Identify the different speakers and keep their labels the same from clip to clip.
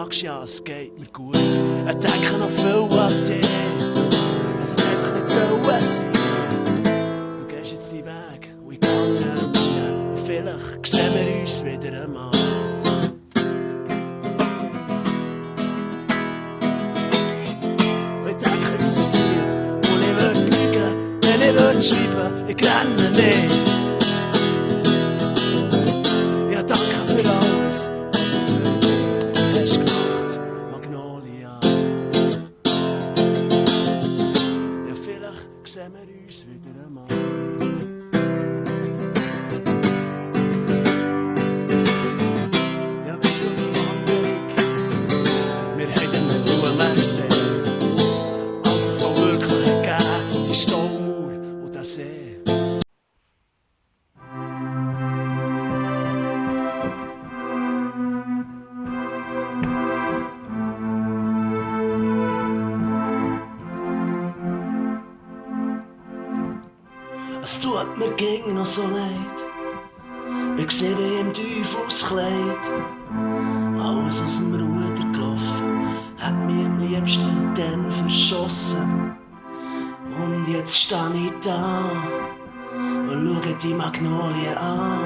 Speaker 1: sagst ja, es geht mir gut. Ich denke noch viel an dich. Es hat einfach nicht sein. Du gehst jetzt deinen Weg und ich gehe meinen. Und vielleicht sehen wir uns wieder einmal. Und ich denke, dieses Lied, und ich würde lügen, wenn ich würde schreiben, ich renne nicht. Ja, danke für alles, was du für mich hast gemacht, Magnolia. Ja, vielleicht sehen wir uns wieder einmal. Ja, weißt du, die Wanderung, wir haben den Blumen gesehen. Als es so wirklich gegeben, die Staumauer und der See. Es tut mir ging noch so leid. Ich sehe wie im Teufelskleid. Alles aus dem Ruder gelaufen, hat mich am liebsten dann verschossen. Und jetzt steh ich da und schaue die Magnolie an.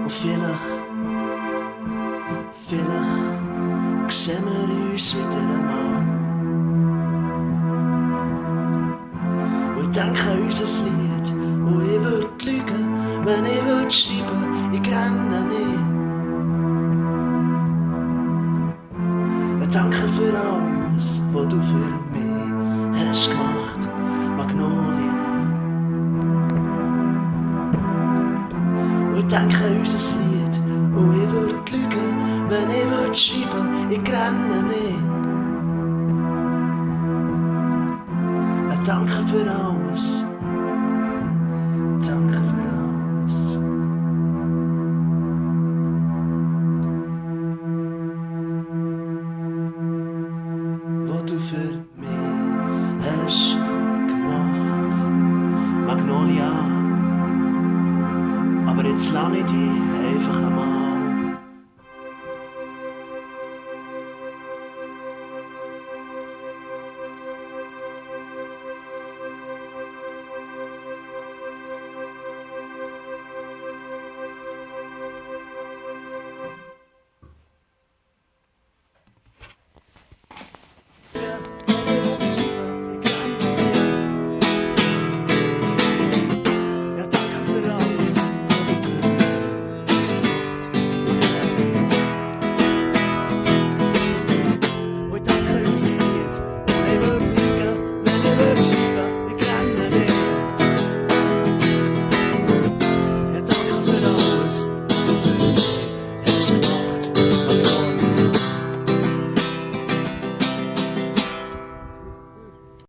Speaker 1: Und vielleicht sehen wir uns wieder einmal. Und ich denke an unser Lied, und ich würd lügen, wenn ich würd schreiben, ich renne nicht. Ich danke für alles, was du für mich hast gemacht, Magnolia. Und ich denke an unser Lied, und ich würd lügen, wenn ich würd schreiben, ich renne nicht. Danke für alles. Danke für alles. Was du für mich hast gemacht, Magnolia. Aber jetzt lass ich dich